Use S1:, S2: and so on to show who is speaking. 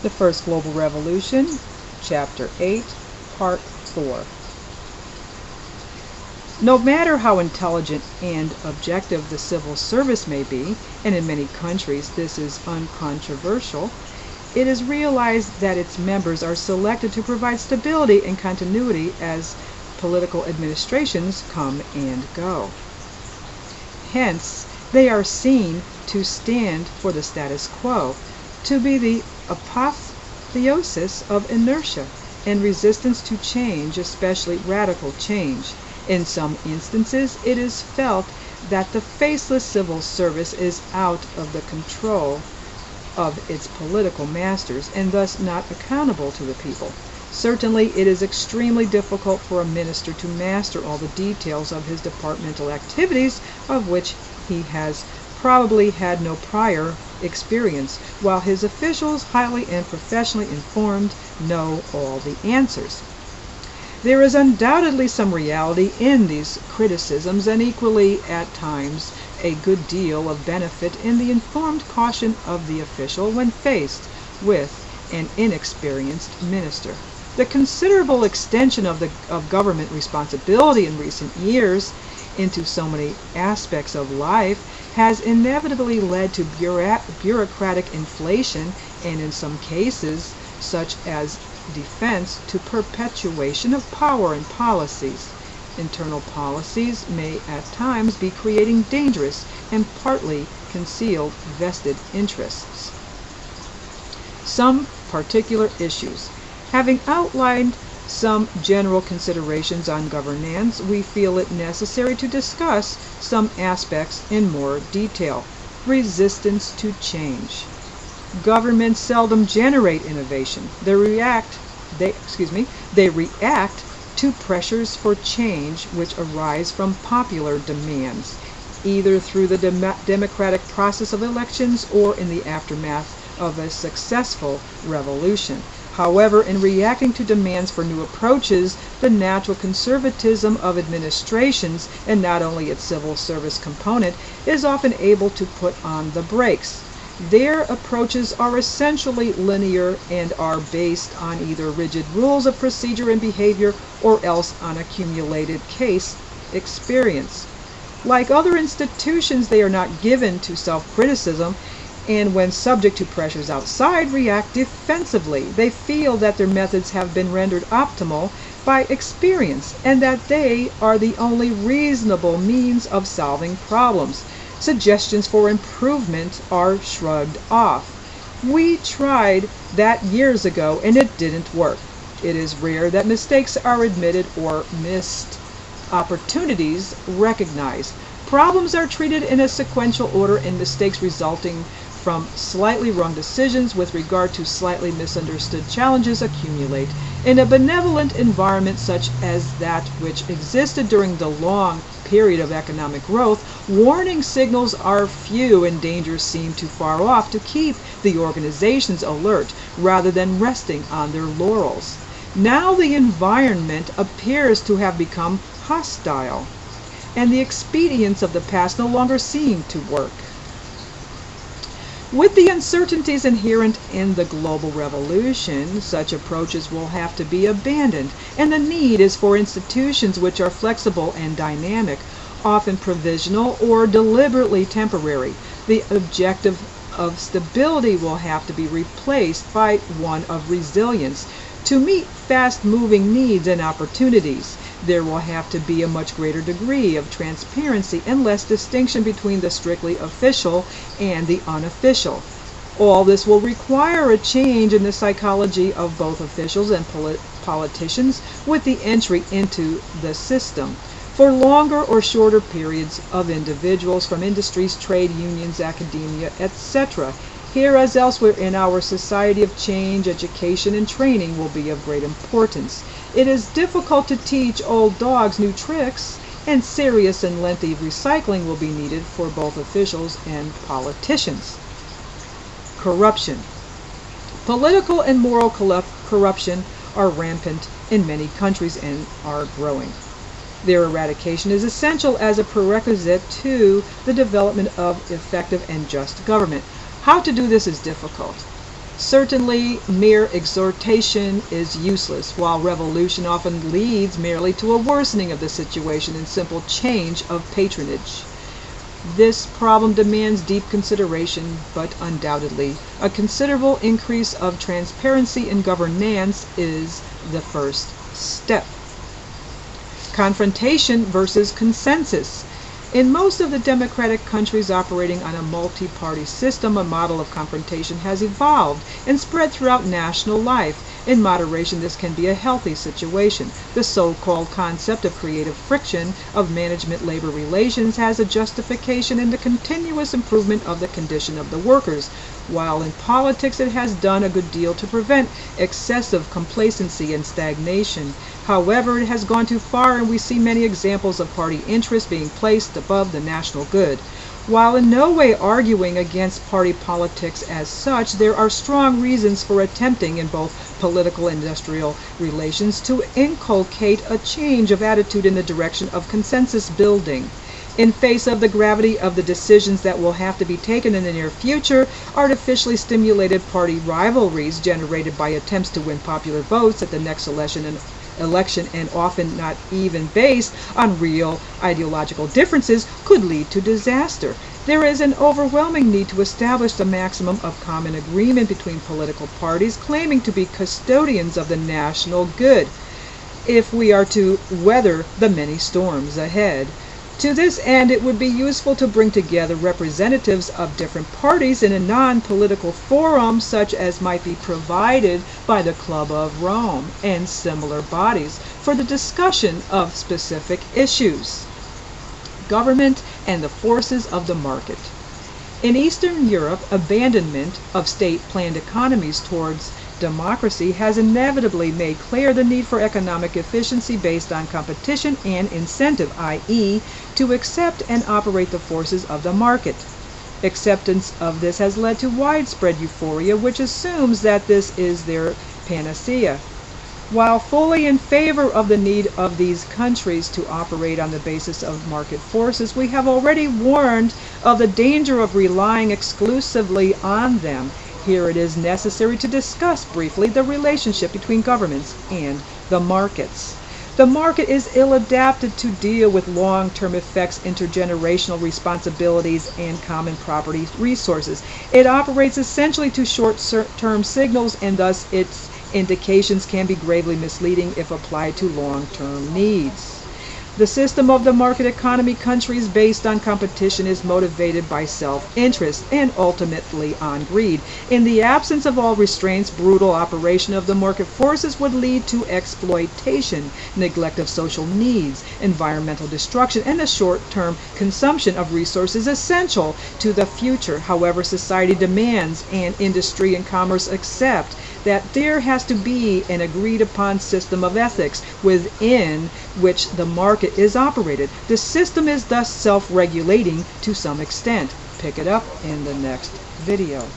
S1: The First Global Revolution, Chapter 8, Part 4. No matter how intelligent and objective the civil service may be, and in many countries this is uncontroversial, it is realized that its members are selected to provide stability and continuity as political administrations come and go. Hence, they are seen to stand for the status quo, to be the apotheosis of inertia and resistance to change, especially radical change. In some instances, it is felt that the faceless civil service is out of the control of its political masters and thus not accountable to the people. Certainly, it is extremely difficult for a minister to master all the details of his departmental activities, of which he has probably had no prior experience, while his officials, highly and professionally informed, know all the answers. There is undoubtedly some reality in these criticisms, and equally at times a good deal of benefit in the informed caution of the official when faced with an inexperienced minister. The considerable extension of government responsibility in recent years into so many aspects of life has inevitably led to bureaucratic inflation, and in some cases, such as defense, to perpetuation of power and policies. Internal policies may at times be creating dangerous and partly concealed vested interests. Some particular issues. Having outlined some general considerations on governance, we feel it necessary to discuss some aspects in more detail. Resistance to change. Governments seldom generate innovation. They react to pressures for change which arise from popular demands, either through the democratic process of elections or in the aftermath of a successful revolution. However, in reacting to demands for new approaches, the natural conservatism of administrations, and not only its civil service component, is often able to put on the brakes. Their approaches are essentially linear and are based on either rigid rules of procedure and behavior or else on accumulated case experience. Like other institutions, they are not given to self-criticism, and when subject to pressures outside, react defensively. They feel that their methods have been rendered optimal by experience and that they are the only reasonable means of solving problems. Suggestions for improvement are shrugged off. We tried that years ago and it didn't work. It is rare that mistakes are admitted or missed opportunities recognized. Problems are treated in a sequential order, and mistakes resulting from slightly wrong decisions with regard to slightly misunderstood challenges accumulate. In a benevolent environment such as that which existed during the long period of economic growth, warning signals are few and dangers seem too far off to keep the organizations alert rather than resting on their laurels. Now the environment appears to have become hostile, and the expedients of the past no longer seem to work. With the uncertainties inherent in the global revolution, such approaches will have to be abandoned, and the need is for institutions which are flexible and dynamic, often provisional or deliberately temporary. The objective of stability will have to be replaced by one of resilience. To meet fast-moving needs and opportunities, there will have to be a much greater degree of transparency and less distinction between the strictly official and the unofficial. All this will require a change in the psychology of both officials and politicians with the entry into the system. For longer or shorter periods of individuals from industries, trade unions, academia, etc. Here as elsewhere in our society of change, education and training will be of great importance. It is difficult to teach old dogs new tricks, and serious and lengthy recycling will be needed for both officials and politicians. Corruption. Political and moral corruption are rampant in many countries and are growing. Their eradication is essential as a prerequisite to the development of effective and just government. How to do this is difficult. Certainly, mere exhortation is useless, while revolution often leads merely to a worsening of the situation and simple change of patronage. This problem demands deep consideration, but undoubtedly, a considerable increase of transparency in governance is the first step. Confrontation versus consensus. In most of the democratic countries operating on a multi-party system, a model of confrontation has evolved and spread throughout national life. In moderation, this can be a healthy situation. The so-called concept of creative friction of management-labor relations has a justification in the continuous improvement of the condition of the workers, while in politics it has done a good deal to prevent excessive complacency and stagnation. However, it has gone too far, and we see many examples of party interest being placed above the national good. While in no way arguing against party politics as such, there are strong reasons for attempting in both political and industrial relations to inculcate a change of attitude in the direction of consensus building. In face of the gravity of the decisions that will have to be taken in the near future, artificially stimulated party rivalries generated by attempts to win popular votes at the next election and often not even based on real ideological differences could lead to disaster. There is an overwhelming need to establish the maximum of common agreement between political parties claiming to be custodians of the national good if we are to weather the many storms ahead. To this end, it would be useful to bring together representatives of different parties in a non-political forum such as might be provided by the Club of Rome and similar bodies for the discussion of specific issues. Government and the forces of the market. In Eastern Europe, abandonment of state-planned economies towards democracy has inevitably made clear the need for economic efficiency based on competition and incentive, i.e., to accept and operate the forces of the market. Acceptance of this has led to widespread euphoria, which assumes that this is their panacea. While fully in favor of the need of these countries to operate on the basis of market forces, we have already warned of the danger of relying exclusively on them. Here it is necessary to discuss briefly the relationship between governments and the markets. The market is ill-adapted to deal with long-term effects, intergenerational responsibilities, and common property resources. It operates essentially to short-term signals, and thus its indications can be gravely misleading if applied to long-term needs. The system of the market economy countries based on competition is motivated by self-interest and ultimately on greed. In the absence of all restraints, brutal operation of the market forces would lead to exploitation, neglect of social needs, environmental destruction, and the short-term consumption of resources essential to the future. However, society demands and industry and commerce accept that there has to be an agreed upon system of ethics within which the market is operated. The system is thus self-regulating to some extent. Pick it up in the next video.